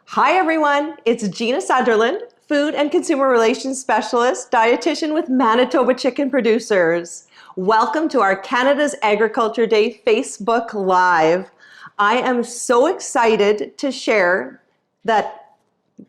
Hi everyone, it's Gina Sunderland, Food and Consumer Relations Specialist, dietitian with Manitoba Chicken Producers. Welcome to our Canada's Agriculture Day Facebook Live. I am so excited to share that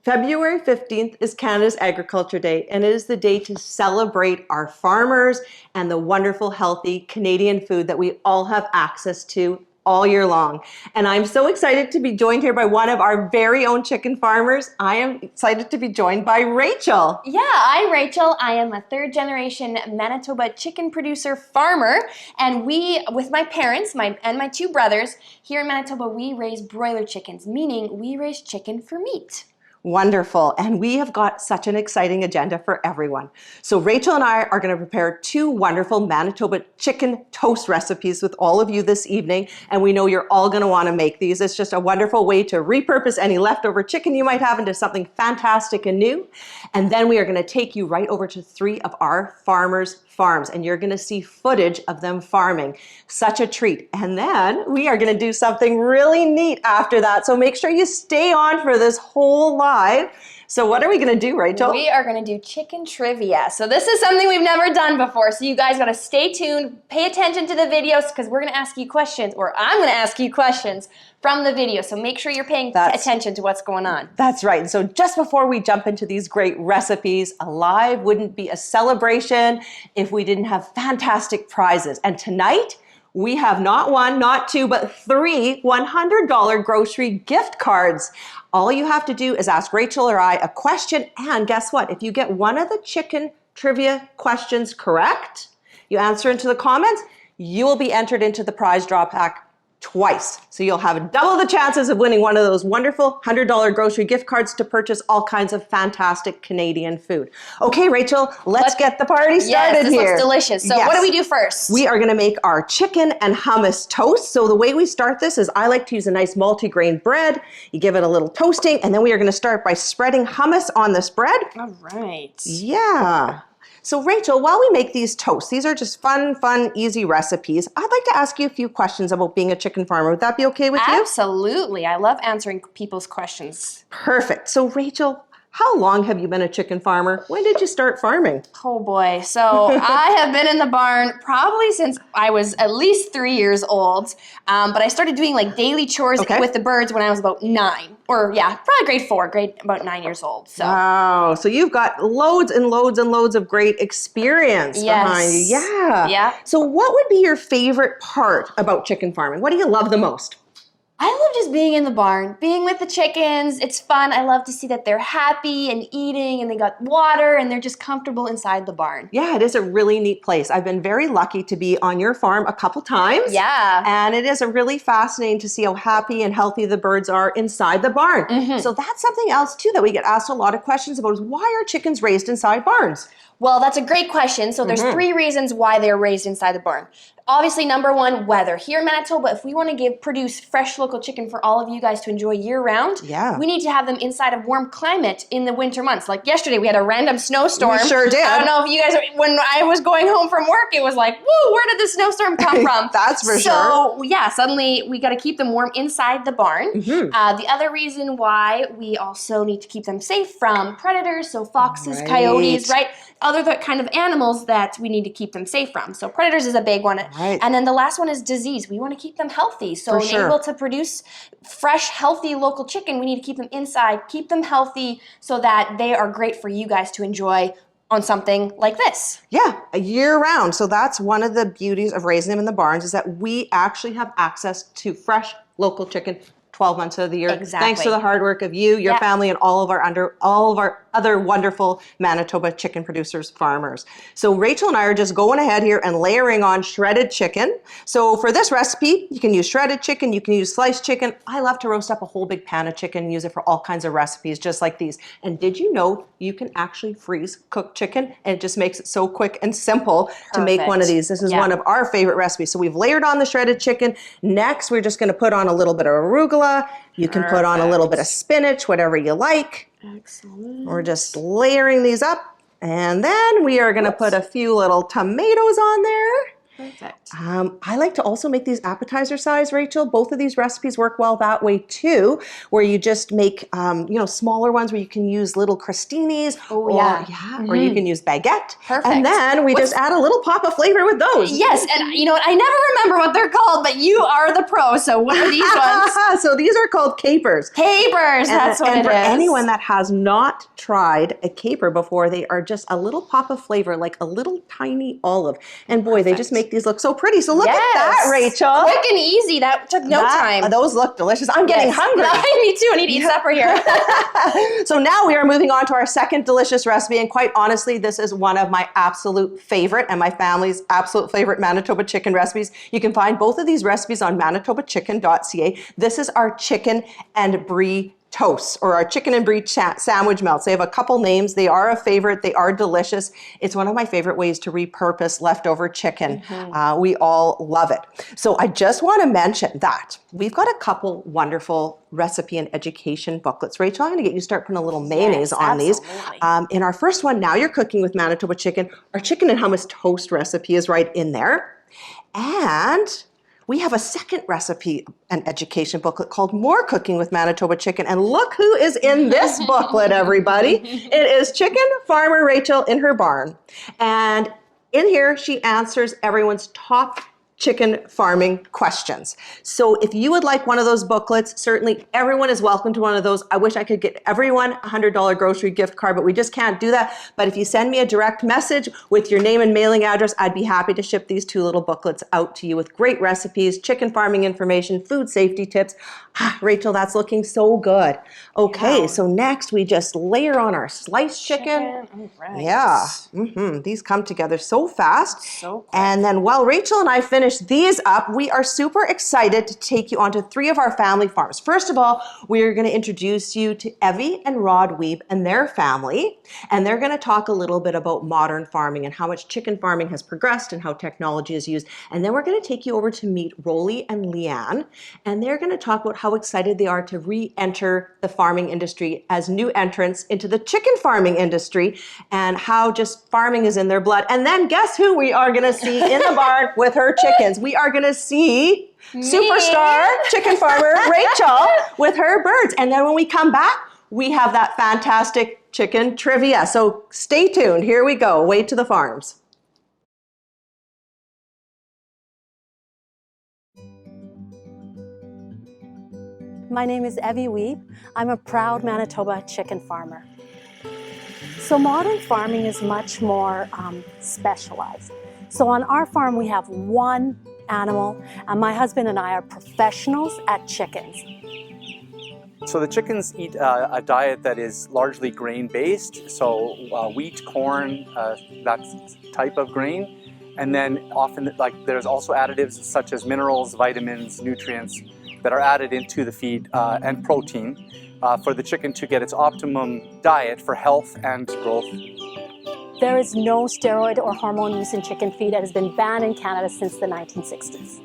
February 15th is Canada's Agriculture Day, and it is the day to celebrate our farmers and the wonderful, healthy Canadian food that we all have access to all year long. And I'm so excited to be joined here by one of our very own chicken farmers. I am excited to be joined by Rachel. Yeah, I'm Rachel. I am a third generation Manitoba chicken producer farmer. And we, with my parents and my two brothers, here in Manitoba, we raise broiler chickens, meaning we raise chicken for meat. Wonderful. And we have got such an exciting agenda for everyone. So Rachel and I are going to prepare two wonderful Manitoba chicken toast recipes with all of you this evening. And we know you're all going to want to make these. It's just a wonderful way to repurpose any leftover chicken you might have into something fantastic and new. And then we are going to take you right over to three of our farmers' farms, and you're going to see footage of them farming. Such a treat. And then we are going to do something really neat after that. So make sure you stay on for this whole live. So what are we going to do, Rachel? We are going to do chicken trivia. So this is something we've never done before. So you guys got to stay tuned, pay attention to the videos, because we're going to ask you questions, or I'm going to ask you questions from the video. So make sure you're paying attention to what's going on. That's right. So just before we jump into these great recipes, a live wouldn't be a celebration if we didn't have fantastic prizes. And tonight, we have not one, not two, but three $100 grocery gift cards. All you have to do is ask Rachel or I a question, and guess what? If you get one of the chicken trivia questions correct, you answer into the comments, you will be entered into the prize draw pack twice. So you'll have double the chances of winning one of those wonderful $100 grocery gift cards to purchase all kinds of fantastic Canadian food. Okay, Rachel, let's get the party started here. Yes, this here. looks delicious. So what do we do first? We are going to make our chicken and hummus toast. So the way we start this is I like to use a nice multi-grain bread. You give it a little toasting, and then we are going to start by spreading hummus on this bread. All right. Yeah. So Rachel, while we make these toasts, these are just fun, easy recipes. I'd like to ask you a few questions about being a chicken farmer. Would that be okay with you? Absolutely. I love answering people's questions. Perfect. So Rachel, how long have you been a chicken farmer? When did you start farming? Oh boy. So I have been in the barn probably since I was at least 3 years old. But I started doing like daily chores with the birds when I was about 9. Or yeah, probably grade 4, about 9 years old. So. Wow. So you've got loads and loads and loads of great experience behind you. Yeah. Yeah. So what would be your favorite part about chicken farming? What do you love the most? I love just being in the barn, being with the chickens. It's fun. I love to see that they're happy and eating and they got water and they're just comfortable inside the barn. Yeah, it is a really neat place. I've been very lucky to be on your farm a couple times. Yeah. And it is a really fascinating to see how happy and healthy the birds are inside the barn. Mm-hmm. So that's something else too that we get asked a lot of questions about is why are chickens raised inside barns? Well, that's a great question. So there's 3 reasons why they're raised inside the barn. Obviously, number 1, weather. Here in Manitoba, if we want to produce fresh local chicken for all of you guys to enjoy year-round, we need to have them inside a warm climate in the winter months. Like yesterday, we had a random snowstorm. We sure did. I don't know if you guys, when I was going home from work, it was like, woo, where did the snowstorm come from? That's for sure. So, yeah, suddenly we got to keep them warm inside the barn. The other reason why we also need to keep them safe from predators, so foxes, coyotes, right? Other kind of animals that we need to keep them safe from. So predators is a big one. Right. And then the last one is disease. We want to keep them healthy. So able to produce fresh, healthy local chicken, we need to keep them inside, keep them healthy so that they are great for you guys to enjoy on something like this. Yeah, year round. So that's one of the beauties of raising them in the barns is that we actually have access to fresh local chicken 12 months of the year. Exactly. Thanks to the hard work of you, your family, and all of our other wonderful Manitoba chicken producers, farmers. So Rachel and I are just going ahead here and layering on shredded chicken. So for this recipe, you can use shredded chicken, you can use sliced chicken. I love to roast up a whole big pan of chicken and use it for all kinds of recipes just like these. And did you know you can actually freeze cooked chicken and it just makes it so quick and simple to make one of these. This is one of our favorite recipes. So we've layered on the shredded chicken. Next, we're just gonna put on a little bit of arugula. You can put on a little bit of spinach, whatever you like. Excellent. We're just layering these up. And then we are going to put a few little tomatoes on there. Perfect. I like to also make these appetizer size, Rachel. Both of these recipes work well that way too, where you just make, smaller ones where you can use little crostinis. Oh, Or you can use baguette. Perfect. And then we just add a little pop of flavor with those. Yes, and you know what? I never remember what they're called, but you are the pro. So what are these ones? So these are called capers. Capers, that's what it is. And for anyone that has not tried a caper before, they are just a little pop of flavor, like a little tiny olive. And boy, they just make these look so pretty. So look at that, Rachel. Quick and easy. That took no time. Those look delicious. I'm getting hungry. Me too. I need to eat supper here. So now we are moving on to our second delicious recipe. And quite honestly, this is one of my absolute favorite and my family's absolute favorite Manitoba chicken recipes. You can find both of these recipes on manitobachicken.ca. This is our chicken and brie toasts, or our chicken and brie sandwich melts. They have a couple names. They are a favorite. They are delicious. It's one of my favorite ways to repurpose leftover chicken. We all love it. So I just want to mention that we've got a couple wonderful recipe and education booklets. Rachel, I'm going to get you to start putting a little mayonnaise on these. In our first one, Now You're Cooking with Manitoba Chicken, our chicken and hummus toast recipe is right in there. And we have a second recipe and education booklet called More Cooking with Manitoba Chicken. And look who is in this booklet, everybody. It is chicken farmer Rachel in her barn. And in here, she answers everyone's top chicken farming questions. So if you would like one of those booklets, certainly everyone is welcome to one of those. I wish I could get everyone a $100 grocery gift card, but we just can't do that. But if you send me a direct message with your name and mailing address, I'd be happy to ship these two little booklets out to you with great recipes, chicken farming information, food safety tips. Rachel, that's looking so good. Okay, so next we just layer on our sliced chicken. Yeah, these come together so fast. So quick. And then while Rachel and I finish these up, we are super excited to take you onto 3 of our family farms. First of all, we're going to introduce you to Evie and Rod Weeb and their family, and they're going to talk a little bit about modern farming and how much chicken farming has progressed and how technology is used. And then we're going to take you over to meet Rolly and Leanne, and they're going to talk about how excited they are to re-enter the farming industry as new entrants into the chicken farming industry, and how just farming is in their blood. And then guess who we are going to see in the barn with her chickens? We are going to see superstar chicken farmer Rachel with her birds. And then when we come back, we have that fantastic chicken trivia. So stay tuned. Here we go. Away to the farms. My name is Evie Weeb. I'm a proud Manitoba chicken farmer. So modern farming is much more specialized. So on our farm, we have one animal, and my husband and I are professionals at chickens. So the chickens eat a diet that is largely grain-based, so wheat, corn, that type of grain. And then often there's also additives such as minerals, vitamins, nutrients that are added into the feed, and protein for the chicken to get its optimum diet for health and growth. There is no steroid or hormone use in chicken feed. It has been banned in Canada since the 1960s.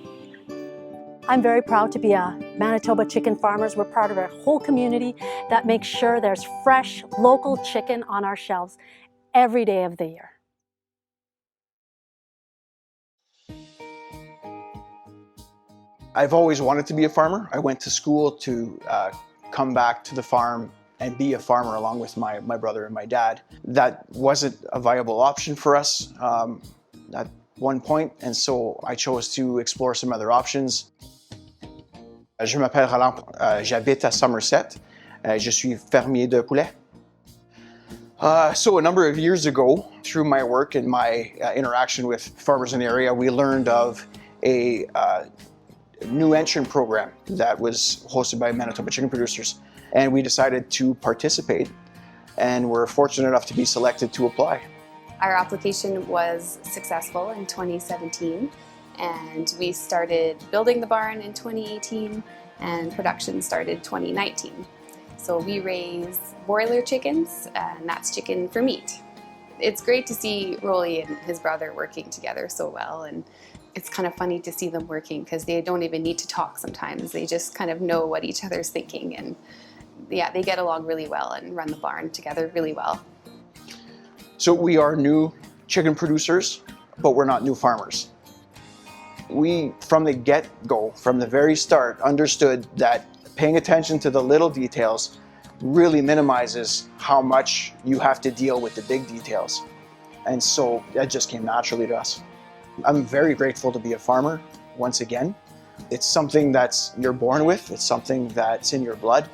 I'm very proud to be a Manitoba chicken farmers. We're part of a whole community that makes sure there's fresh, local chicken on our shelves every day of the year. I've always wanted to be a farmer. I went to school to come back to the farm and be a farmer along with my brother and my dad. That wasn't a viable option for us at one point, and so I chose to explore some other options. Je m'appelle Roland, j'habite à Somerset. Je suis fermier de poulet. So a number of years ago, through my work and my interaction with farmers in the area, we learned of a new entrant program that was hosted by Manitoba chicken producers. And we decided to participate, and we're fortunate enough to be selected to apply. Our application was successful in 2017, and we started building the barn in 2018, and production started 2019. So we raise broiler chickens, and that's chicken for meat. It's great to see Rolly and his brother working together so well, and it's kind of funny to see them working because they don't even need to talk sometimes. They just kind of know what each other's thinking, and yeah, they get along really well and run the barn together really well. So we are new chicken producers, but we're not new farmers. We, from the get-go, from the very start, understood that paying attention to the little details really minimizes how much you have to deal with the big details. And so that just came naturally to us. I'm very grateful to be a farmer once again. It's something that's you're born with, it's something that's in your blood,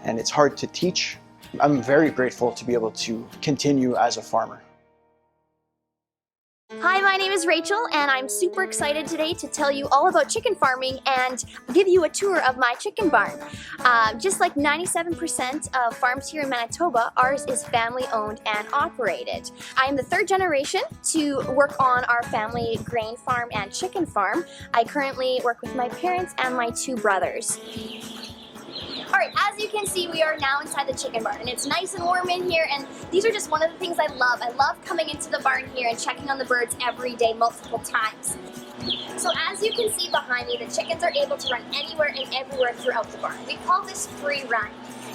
and it's hard to teach. I'm very grateful to be able to continue as a farmer. Hi, my name is Rachel, and I'm super excited today to tell you all about chicken farming and give you a tour of my chicken barn. Just like 97% of farms here in Manitoba, ours is family owned and operated. I am the third generation to work on our family grain farm and chicken farm. I currently work with my parents and my 2 brothers. Alright, as you can see, we are now inside the chicken barn, and it's nice and warm in here, and these are just one of the things I love. I love coming into the barn here and checking on the birds every day, multiple times. So as you can see behind me, the chickens are able to run anywhere and everywhere throughout the barn. We call this free run.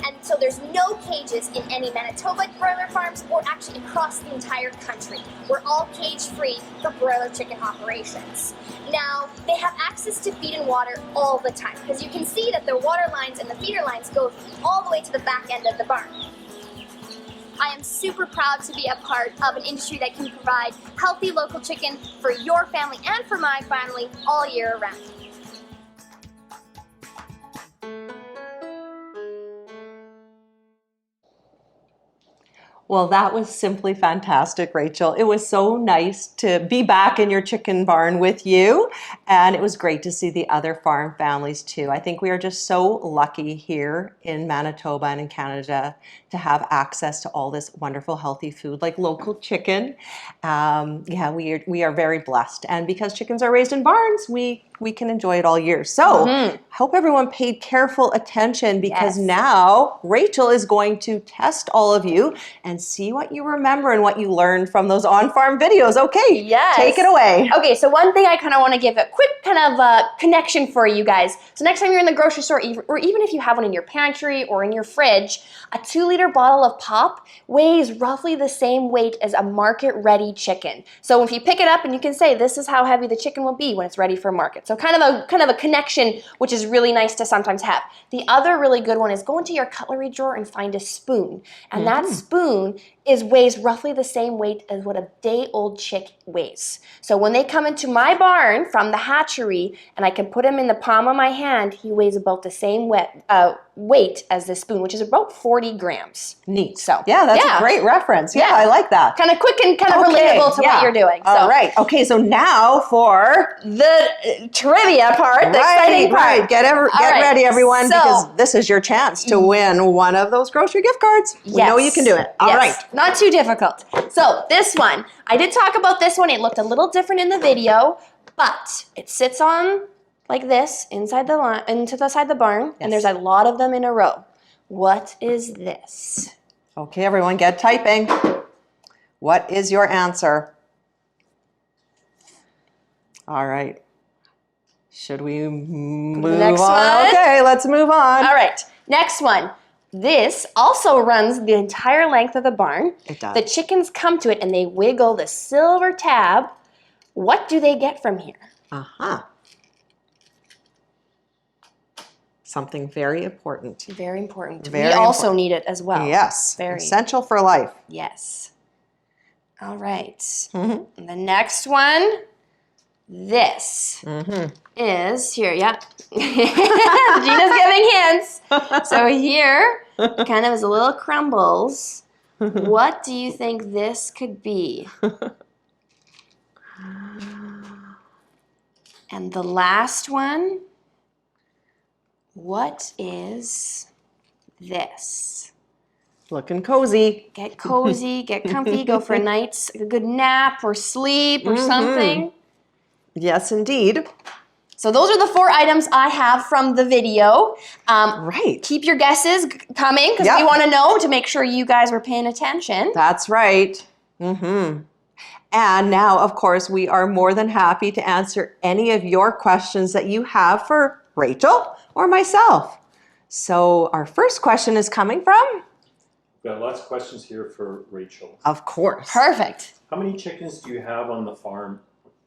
And so there's no cages in any Manitoba broiler farms or actually across the entire country. We're all cage-free for broiler chicken operations. Now, they have access to feed and water all the time, because you can see that the water lines and the feeder lines go all the way to the back end of the barn. I am super proud to be a part of an industry that can provide healthy local chicken for your family and for my family all year round. Well, that was simply fantastic, Rachel. It was so nice to be back in your chicken barn with you, and it was great to see the other farm families too. I think we are just so lucky here in Manitoba and in Canada to have access to all this wonderful, healthy food like local chicken. Yeah, we are very blessed, and because chickens are raised in barns, we can enjoy it all year. So I hope everyone paid careful attention, because now Rachel is going to test all of you and see what you remember and what you learned from those on-farm videos. Okay, yes. Take it away. Okay, so one thing I kind of want to give a quick kind of connection for you guys. So next time you're in the grocery store, or even if you have one in your pantry or in your fridge, a 2-liter bottle of pop weighs roughly the same weight as a market-ready chicken. So if you pick it up and you can say, this is how heavy the chicken will be when it's ready for market. So kind of a connection, which is really nice to sometimes have. The other really good one is go into your cutlery drawer and find a spoon. And that spoon weighs roughly the same weight as what a day-old chick weighs. So when they come into my barn from the hatchery and I can put him in the palm of my hand, he weighs about the same weight as this spoon, which is about 40 grams. Neat. So yeah, that's a great reference. Yeah, I like that. Kind of quick and kind of relatable to what you're doing. So. All right. Okay, so now for the trivia part, the exciting part. Right. Get ready, everyone, because this is your chance to win one of those grocery gift cards. We know you can do it. All right. Not too difficult. So this one, I did talk about this one. It looked a little different in the video, but it sits on like this inside the side of the barn, and there's a lot of them in a row. What is this? Okay, everyone, get typing. What is your answer? All right. Should we move Next on? one. Okay, let's move on. All right. Next one. This also runs the entire length of the barn. It does. The chickens come to it and they wiggle the silver tab. What do they get from here? Something very important. Very important. Very we also important. need it as well. Yes. Very essential for life. Yes. All right. And the next one, this is here. Yeah. Gina's giving hints. So here, kind of as a little crumbles. What do you think this could be? And the last one, what is this? Looking cozy. Get cozy, get comfy, go for a good nap or sleep or something. Yes, indeed. So those are the 4 items I have from the video. Right. Keep your guesses coming, because we want to know to make sure you guys were paying attention. That's right. And now, of course, we are more than happy to answer any of your questions that you have for Rachel or myself. So our first question is coming from? We've got lots of questions here for Rachel. Of course. Perfect. How many chickens do you have on the farm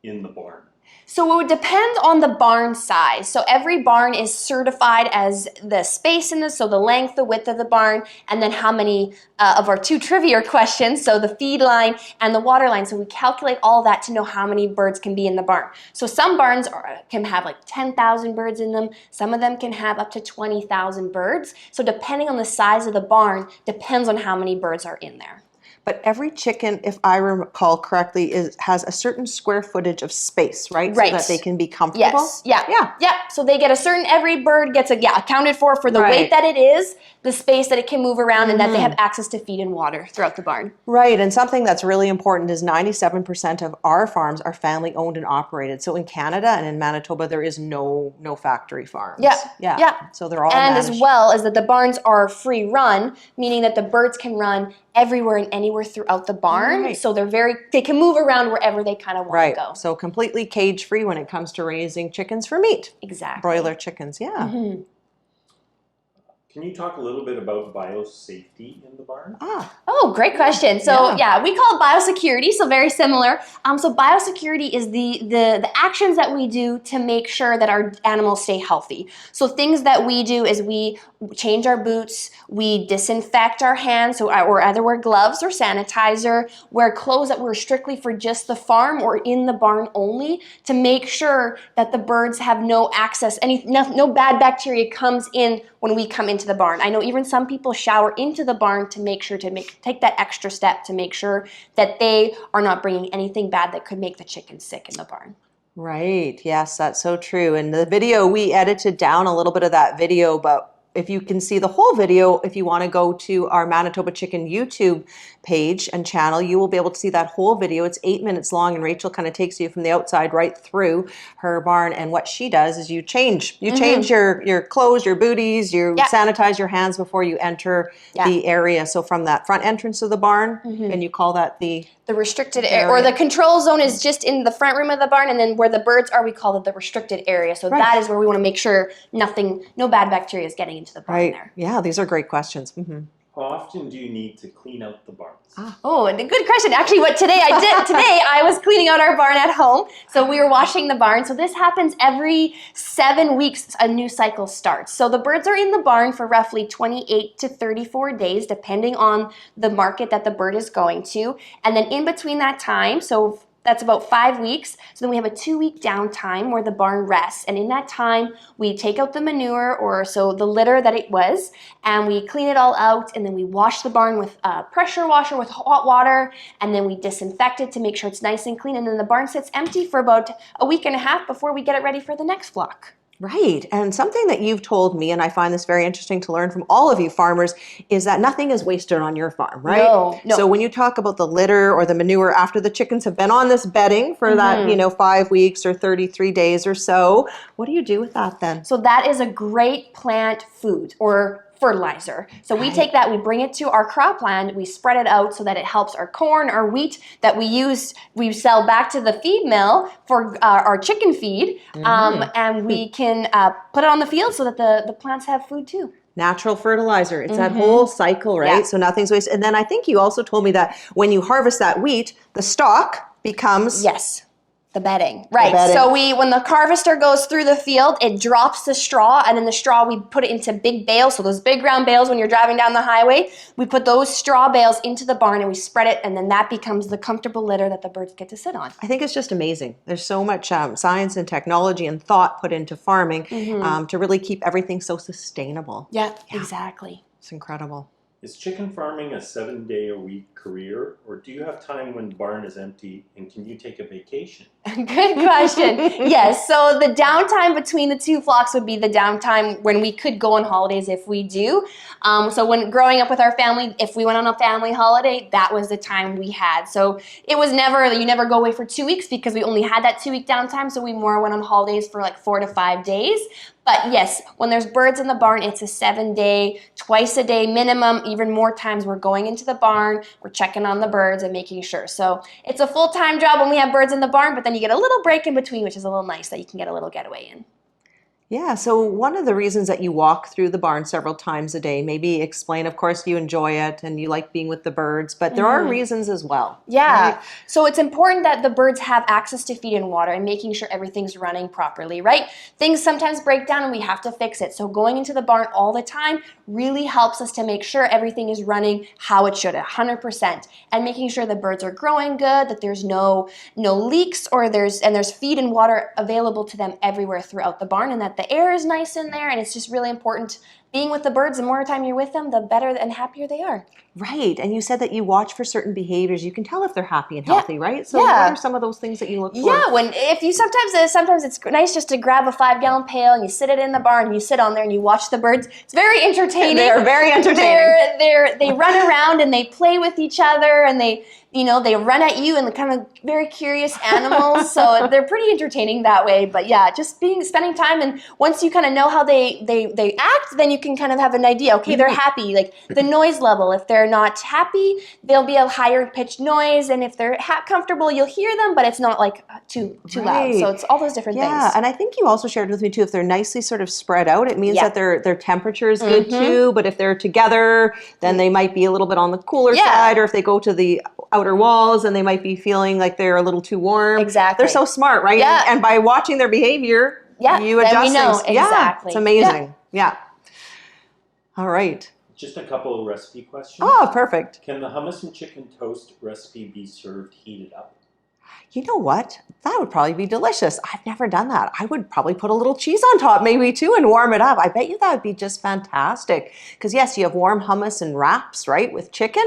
in the barn? So it would depend on the barn size. So every barn is certified as the space in this, so the length, the width of the barn, and then how many of our 2 trivia questions, so the feed line and the water line. So we calculate all that to know how many birds can be in the barn. So some barns can have like 10,000 birds in them. Some of them can have up to 20,000 birds. So depending on the size of the barn, depends on how many birds are in there. But every chicken, if I recall correctly, has a certain square footage of space, right? Right. So that they can be comfortable. Yes. Yeah. So they get every bird gets accounted for the weight that it is, the space that it can move around, and that they have access to feed and water throughout the barn. Right. And something that's really important is 97% of our farms are family owned and operated. So in Canada and in Manitoba, there is no factory farms. Yeah. So they're all managed. As well as that the barns are free run, meaning that the birds can run everywhere and anywhere throughout the barn. Right. So they can move around wherever they kind of want to go. So completely cage free when it comes to raising chickens for meat. Exactly. Broiler chickens, yeah. Mm-hmm. Can you talk a little bit about biosafety in the barn? Oh, great question. So we call it biosecurity, so very similar. So biosecurity is the actions that we do to make sure that our animals stay healthy. So things that we do is we change our boots, we disinfect our hands, or either wear gloves or sanitizer, wear clothes that were strictly for just the farm or in the barn only, to make sure that the birds have no access, no bad bacteria comes in when we come into the barn. I know even some people shower into the barn to make sure to take that extra step to make sure that they are not bringing anything bad that could make the chickens sick in the barn. Right. Yes, that's so true. And the video, we edited down a little bit of that video, but if you can see the whole video, if you want to go to our Manitoba Chicken YouTube page and channel, you will be able to see that whole video. It's 8 minutes long, and Rachel kind of takes you from the outside right through her barn. And what she does is you change your clothes, your booties, you sanitize your hands before you enter the area. So from that front entrance of the barn, and you call that the restricted area, or the control zone is just in the front room of the barn, and then where the birds are, we call it the restricted area. So that is where we want to make sure no bad bacteria is getting into the barn there. Yeah, these are great questions. Mm-hmm. How often do you need to clean out the barns? Oh, and a good question. Actually, what today I did, I was cleaning out our barn at home. So we were washing the barn. So this happens every 7 weeks, a new cycle starts. So the birds are in the barn for roughly 28 to 34 days, depending on the market that the bird is going to. And then in between that time, so that's about 5 weeks. So then we have a 2-week downtime where the barn rests. And in that time, we take out the manure, or so the litter that it was, and we clean it all out. And then we wash the barn with a pressure washer with hot water. And then we disinfect it to make sure it's nice and clean. And then the barn sits empty for about a week and a half before we get it ready for the next flock. Right. And something that you've told me, and I find this very interesting to learn from all of you farmers, is that nothing is wasted on your farm, right? No. So when you talk about the litter or the manure after the chickens have been on this bedding for that, 5 weeks or 33 days or so, what do you do with that then? So that is a great plant food, or fertilizer. So we take that, we bring it to our cropland, we spread it out so that it helps our corn, our wheat that we sell back to the feed mill for our chicken feed, and we can put it on the field so that the plants have food too. Natural fertilizer. It's that whole cycle, right? Yeah. So nothing's wasted. And then I think you also told me that when you harvest that wheat, the stalk becomes... Yes. The bedding, right? So when the harvester goes through the field, it drops the straw, and then the straw we put it into big bales. So those big round bales, when you're driving down the highway, we put those straw bales into the barn and we spread it, and then that becomes the comfortable litter that the birds get to sit on. I think it's just amazing. There's so much science and technology and thought put into farming to really keep everything so sustainable. Yeah, exactly. It's incredible. Is chicken farming a 7-day-a-week career, or do you have time when the barn is empty, and can you take a vacation? Good question. Yes, so the downtime between the 2 flocks would be the downtime when we could go on holidays if we do. So when growing up with our family, if we went on a family holiday, that was the time we had. So it was you never go away for 2 weeks because we only had that 2-week downtime, so we more went on holidays for like 4 to 5 days. But yes, when there's birds in the barn, it's a 7-day, twice a day minimum. Even more times we're going into the barn, we're checking on the birds and making sure. So it's a full-time job when we have birds in the barn, but then you get a little break in between, which is a little nice that you can get a little getaway in. Yeah, so one of the reasons that you walk through the barn several times a day, maybe explain, of course, you enjoy it and you like being with the birds, but there are reasons as well. Yeah, right? so it's important that the birds have access to feed and water and making sure everything's running properly, right? Things sometimes break down and we have to fix it. So going into the barn all the time really helps us to make sure everything is running how it should, 100%, and making sure the birds are growing good, that there's no leaks, or there's feed and water available to them everywhere throughout the barn, and that the air is nice in there. And it's just really important being with the birds. The more time you're with them, the better and happier they are. Right, and you said that you watch for certain behaviors. You can tell if they're happy and healthy, right? So what are some of those things that you look for? Yeah, if you sometimes it's nice just to grab a 5-gallon pail and you sit it in the barn and you sit on there and you watch the birds. It's very entertaining. They're very entertaining. They run around and they play with each other, and they run at you, and they're kind of very curious animals. So they're pretty entertaining that way. But yeah, just spending time, and once you kind of know how they act, then you can kind of have an idea. Okay, they're happy. Like the noise level. If they're not happy, there'll be a higher pitched noise, and if they're comfortable, you'll hear them, but it's not like too loud. So it's all those different things. Yeah, and I think you also shared with me too, if they're nicely sort of spread out, it means that their temperature is good too. But if they're together, then they might be a little bit on the cooler side, or if they go to the outer walls and they might be feeling like they're a little too warm. Exactly. They're so smart, right? Yeah. And by watching their behavior, you adjust then we know. things. Exactly. Yeah, it's amazing. Yeah. All right. Just a couple of recipe questions. Oh, perfect. Can the hummus and chicken toast recipe be served heated up? You know what? That would probably be delicious. I've never done that. I would probably put a little cheese on top maybe too and warm it up. I bet you that would be just fantastic. Because yes, you have warm hummus and wraps, right, with chicken.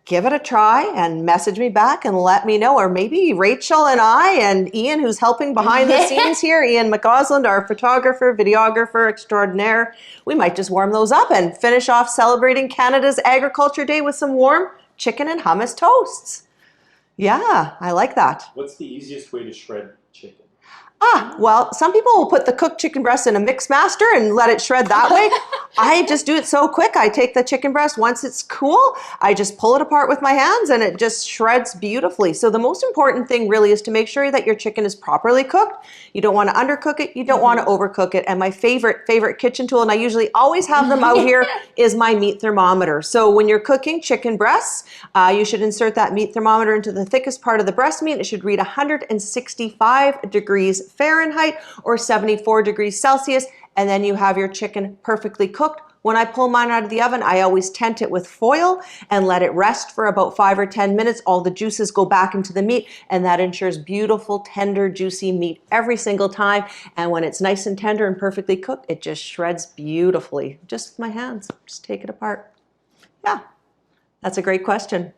Give it a try and message me back and let me know. Or maybe Rachel and I and Ian, who's helping behind the scenes here, Ian McCausland, our photographer, videographer extraordinaire, we might just warm those up and finish off celebrating Canada's Agriculture Day with some warm chicken and hummus toasts. Yeah, I like that. What's the easiest way to shred chicken? Well, some people will put the cooked chicken breast in a mix master and let it shred that way. I just do it so quick. I take the chicken breast once it's cool. I just pull it apart with my hands and it just shreds beautifully. So the most important thing really is to make sure that your chicken is properly cooked. You don't want to undercook it. You don't want to overcook it. And my favorite kitchen tool, and I usually always have them out here, is my meat thermometer. So when you're cooking chicken breasts, you should insert that meat thermometer into the thickest part of the breast meat. It should read 165 degrees Fahrenheit or 74 degrees Celsius, and then you have your chicken perfectly cooked. When I pull mine out of the oven, I always tent it with foil and let it rest for about 5 or 10 minutes. All the juices go back into the meat, and that ensures beautiful, tender, juicy meat every single time. And when it's nice and tender and perfectly cooked, it just shreds beautifully. Just with my hands, just take it apart. Yeah, that's a great question.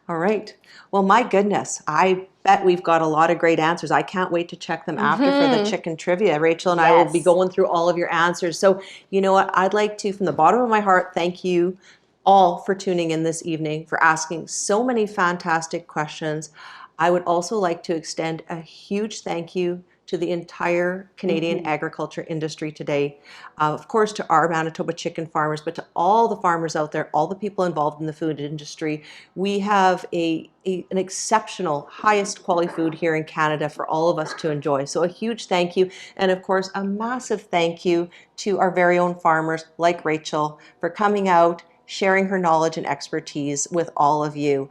All right. Well, my goodness, I bet we've got a lot of great answers. I can't wait to check them after for the chicken trivia. Rachel and I will be going through all of your answers. So you know what? I'd like to, from the bottom of my heart, thank you all for tuning in this evening, for asking so many fantastic questions. I would also like to extend a huge thank you to the entire Canadian agriculture industry today. Of course, to our Manitoba chicken farmers, but to all the farmers out there, all the people involved in the food industry. We have an exceptional, highest quality food here in Canada for all of us to enjoy. So a huge thank you. And of course, a massive thank you to our very own farmers like Rachel for coming out, sharing her knowledge and expertise with all of you.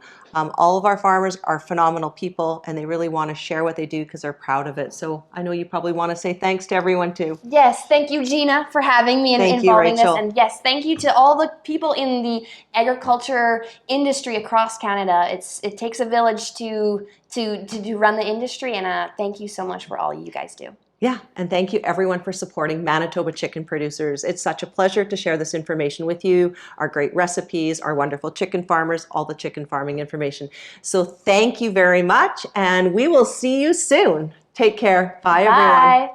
All of our farmers are phenomenal people, and they really want to share what they do because they're proud of it. So I know you probably want to say thanks to everyone too. Yes, thank you, Gina, for having me and involving this. And yes, thank you to all the people in the agriculture industry across Canada. It takes a village to run the industry, and thank you so much for all you guys do. Yeah, and thank you everyone for supporting Manitoba chicken producers. It's such a pleasure to share this information with you, our great recipes, our wonderful chicken farmers, all the chicken farming information. So thank you very much, and we will see you soon. Take care. Bye. Everyone.